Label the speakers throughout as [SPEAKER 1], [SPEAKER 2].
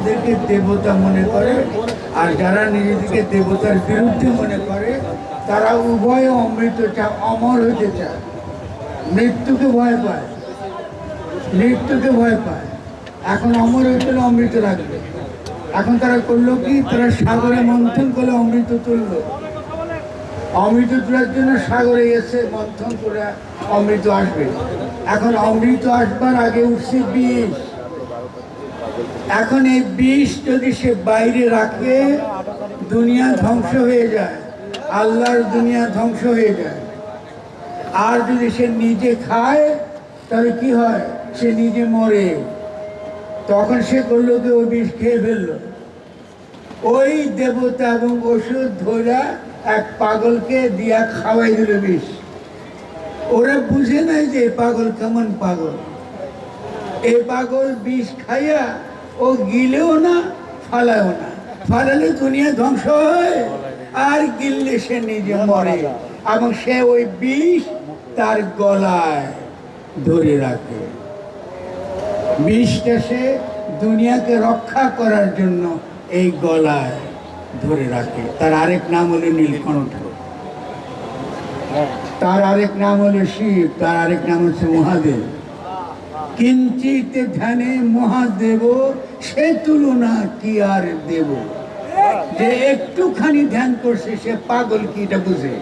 [SPEAKER 1] নিজেদেরকে দেবতা মনে করে আর যারা নিজেদেরকে দেবতার বিরুদ্ধে মনে করে তারা উভয় অমৃত চায়, অমর হতে চায়, মৃত্যুকে ভয় পায়, মৃত্যুকে ভয় পায়। এখন অমর হয়েছিল অমৃত লাগবে। এখন তারা করলো কি, তারা সাগরে মন্থন করে অমৃত তুললো। অমৃত তোলার জন্য সাগরে এসে মন্থন করে অমৃত আসবে। এখন অমৃত আসবার আগে উঠছে বিষ। এখন এই বিষ যদি সে বাইরে রাখে, দুনিয়া ধ্বংস হয়ে যায়, আল্লাহর দুনিয়া ধ্বংস হয়ে যায়। আর যদি সে নিজে খায় তাহলে কি হয়, সে নিজে মরে। তখন সে করলো কি, ওই বিষ খেয়ে ফেললো। ওই দেবতা এবং ওষুধ ধরা এক পাগলকে দিয়া খাওয়াই দিল বিষ। ওরা বুঝে নাই যে পাগল কেমন পাগল। এ পাগল বিষ খাইয়া ও গিলেও না, ফালায়ও না। ফালালে দুনিয়া ধ্বংস হয়, আর গিললে সে নিজে মরে। এবং সে ওই বিষ তার গলায় ধরে রাখে। বিষটা সে দুনিয়াকে রক্ষা করার জন্য এই গলায় ধরে রাখে। তার আরেক নাম হলো নীলকণ্ঠ, তার আরেক নাম হলো শিব, তার আরেক নাম হচ্ছে মহাদেব। কিঞ্চিত ধ্যানে মহাদেব, সে তুলনা কি আর দেব। যে একটুখানি ধ্যান করছে সে পাগল কি এটা বুঝে,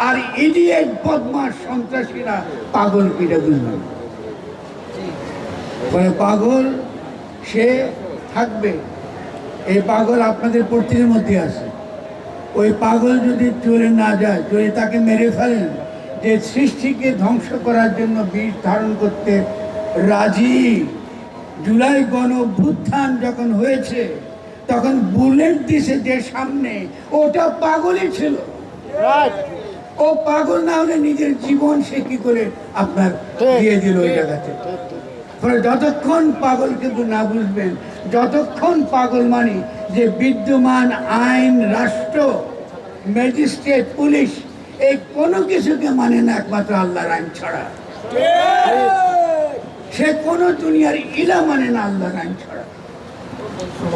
[SPEAKER 1] আর ইডিয়েট বদমাশ সন্ত্রাসীরা পাগল কি এটা বুঝবে। পাগল সে থাকবে। এই পাগল আপনাদের প্রত্যেকের মধ্যে আছে। ওই পাগল যদি চলে না যায়, চলে তাকে মেরে ফেলেন, যে সৃষ্টিকে ধ্বংস করার জন্য বিষ ধারণ করতে রাজি। জুলাই গণ অভ্যুত্থান যখন হয়েছে তখন বুলেট দিছে যে সামনে, ওটা পাগলই ছিল। ও পাগল না হলে নিজের জীবন সে কি করে আপনার দিয়ে দিল ওই জায়গাতে। যতক্ষণ পাগল কিন্তু না বুঝবেন, যতক্ষণ পাগল মানে যে বিদ্যমান আইন, রাষ্ট্র, ম্যাজিস্ট্রেট, পুলিশ এই কোনো কিছুকে মানে না একমাত্র আল্লাহর আইন ছাড়া। সে কোনো দুনিয়ার ইলা মানে না আল্লাহর আইন ছাড়া।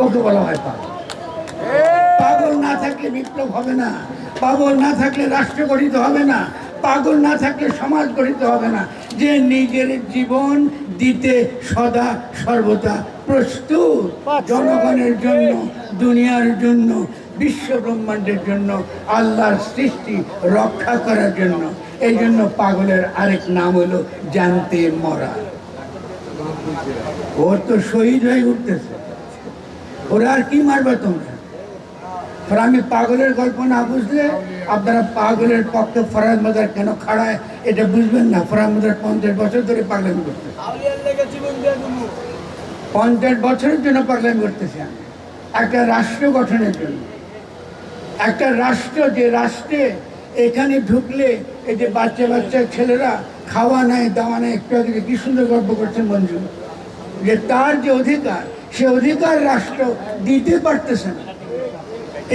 [SPEAKER 1] ওকে বলা হয় পাগল। পাগল না থাকলে বিপ্লব হবে না, পাগল না থাকলে রাষ্ট্র গঠিত হবে না, পাগল না থাকলে সমাজ গঠিত হবে না। যে নিজের জীবন দিতে সদা সর্বদা প্রস্তুত, জনগণের জন্য, দুনিয়ার জন্য, বিশ্ব ব্রহ্মাণ্ডের জন্য, আল্লাহর সৃষ্টি রক্ষা করার জন্য। এই জন্য পাগলের আরেক নাম হলো জানতে মরা। ওর তো শহীদ হয়ে উঠতেছে, ওরা আর কি মারবে তোমরা? আমি পাগলের গল্প না বুঝলে আপনারা পাগলের পক্ষে ফরহাদ মাজার কেন খাড়ায় এটা বুঝবেন না। ফরহাদ মাজার 50 বছর ধরে পাগলামি করতেছে, 50 বছরের জন্য পাগলামি করতেছে একটা রাষ্ট্র গঠনের জন্য। একটা রাষ্ট্র, যে রাষ্ট্রে এখানে ঢুকলে এই যে বাচ্চা বাচ্চা ছেলেরা খাওয়া নাই, দাওয়া নাই, একটু আগে কি সুন্দর গল্প করছেন মঞ্জু, যে তার যে অধিকার, সে অধিকার রাষ্ট্র দিতে পারতেছে না।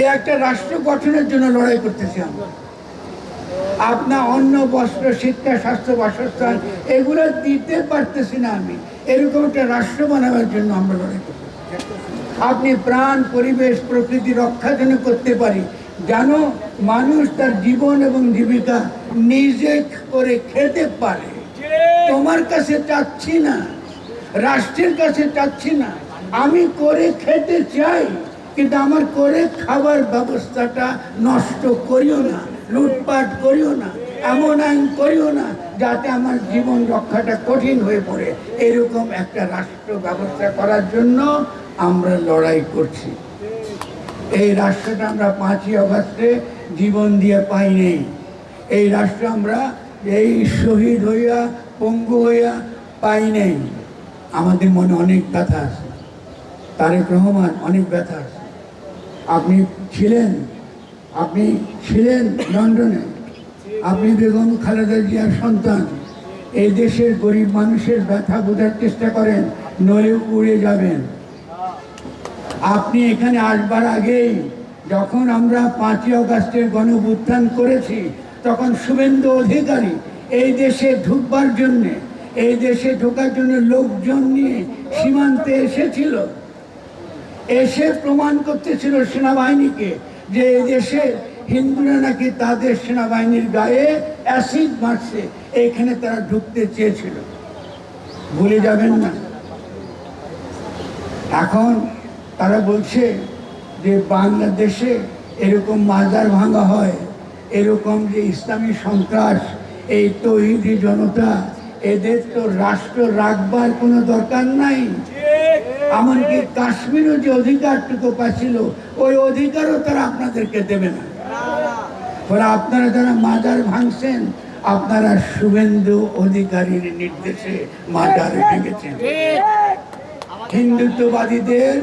[SPEAKER 1] এই একটা রাষ্ট্র গঠনের জন্য লড়াই করতেছি আমরা। আপনার অন্ন, বস্ত্র, শিক্ষা, স্বাস্থ্য, বাসস্থান এগুলো দিতে পারতেছি না আমি। এরকম একটা রাষ্ট্র বানাবার জন্য আমরা লড়াই করতেছি। আপনি প্রাণ, পরিবেশ, প্রকৃতি রক্ষা যেন করতে পারি, জানো মানুষ তার জীবন এবং জীবিকা নিজে করে খেতে পারে। তোমার কাছে চাচ্ছি না, রাষ্ট্রের কাছে চাচ্ছি না, আমি করে খেতে চাই, কিন্তু আমার করে খাবার ব্যবস্থাটা নষ্ট করিও না, লুটপাট করিও না, এমন আইন করিও না যাতে আমার জীবন রক্ষাটা কঠিন হয়ে পড়ে। এরকম একটা রাষ্ট্র ব্যবস্থা করার জন্য আমরা লড়াই করছি। এই রাষ্ট্রটা আমরা 5ই আগস্টে জীবন দিয়ে পাই নেই। এই রাষ্ট্র আমরা এই শহীদ হইয়া, পঙ্গু হইয়া পাই নেই। আমাদের মনে অনেক ব্যথা আছে, তারেক রহমান অনেক ব্যথা আছে। আপনি ছিলেন লন্ডনে, আপনি বেগম খালেদা জিয়ার সন্তান। এই দেশের গরিব মানুষের ব্যথা বোঝার চেষ্টা করেন, নইলে উড়ে যাবেন। আপনি এখানে আসবার আগেই যখন আমরা 5ই আগস্টের গণঅভ্যুত্থান করেছি, তখন শুভেন্দু অধিকারী এই দেশে ঢুকবার জন্যে, এই দেশে ঢোকার জন্য লোকজন নিয়ে সীমান্তে এসেছিল। এসে প্রমাণ করতেছিল সেনাবাহিনীকে যে এদেশে হিন্দুরা নাকি তাদের সেনাবাহিনীর গায়ে অ্যাসিড মারছে, এখানে তারা ঢুকতে চেয়েছিল। ভুলে যাবেন না। এখন তারা বলছে যে বাংলাদেশে এরকম মাজার ভাঙা হয়, এরকম যে ইসলামী সন্ত্রাস, এই তৌহিদি জনতা, এদের তো রাষ্ট্র রাখবার কোনো দরকার নাই। এমনকি কাশ্মীরও যে অধিকারটুকু পাচ্ছিল, ওই অধিকারও তারা আপনাদেরকে দেবে না। ফলে আপনারা যারা মাজার ভাঙছেন, আপনারা শুভেন্দু অধিকারীর নির্দেশে মাজার ভেঙেছেন। হিন্দুত্ববাদীদের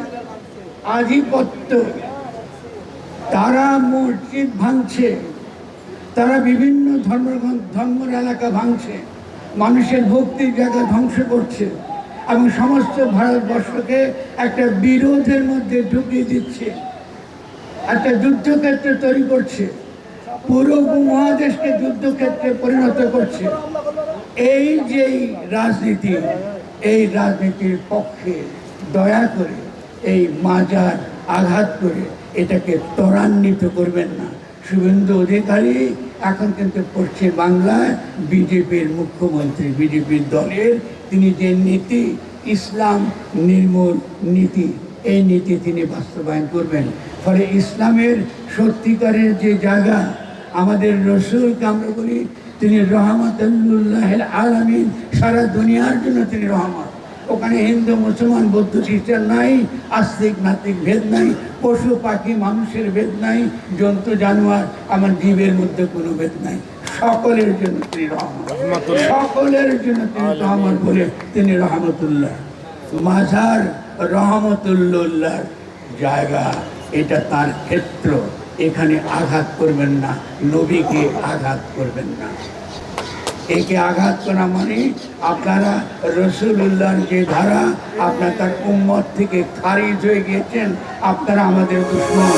[SPEAKER 1] আধিপত্য, তারা মসজিদ ভাঙছে, তারা বিভিন্ন ধর্মের এলাকা ভাঙছে, মানুষের ভক্তির জায়গা ধ্বংস করছে এবং সমস্ত ভারতবর্ষকে একটা বিরোধের মধ্যে ঢুকিয়ে দিচ্ছে, একটা যুদ্ধক্ষেত্র তৈরি করছে, পুরো উপমহাদেশকে যুদ্ধক্ষেত্রে পরিণত করছে। এই যে রাজনীতি, এই রাজনীতির পক্ষে দয়া করে এই মাজার আঘাত করে এটাকে ত্বরান্বিত করবেন না। শুভেন্দু অধিকারী এখন কিন্তু পশ্চিম বাংলায় বিজেপির মুখ্যমন্ত্রী, বিজেপির দলের। তিনি যে নীতি, ইসলাম নির্মূল নীতি, এই নীতি তিনি বাস্তবায়ন করবেন। ফলে ইসলামের সত্যিকারের যে জায়গা, আমাদের রসুলকে আমরা বলি তিনি রহমতুল্লাহ আলামিন, সারা দুনিয়ার জন্য তিনি রহমত। ওখানে হিন্দু মুসলমান বৌদ্ধ খ্রিস্টান নাই, আস্তিক নাস্তিক ভেদ নাই, পশু পাখি মানুষের ভেদ নাই, জন্তু জানোয়ার আমার জীবের মধ্যে কোনো ভেদ নাই। সকলের জন্য তিনি রহমত, সকলের জন্য তিনি রহমত বলে তিনি রহমতুল্লাহ। মাজার রহমতুল্লাহর জায়গা, এটা তার ক্ষেত্র। এখানে আঘাত করবেন না, নবীকে আঘাত করবেন না। একে আঘাত করা মানে আপনারা রসুলুল্লাহর যে ধারা, আপনার তার উম্মত থেকে খারিজ হয়ে গিয়েছেন, আপনারা আমাদের দুশমন।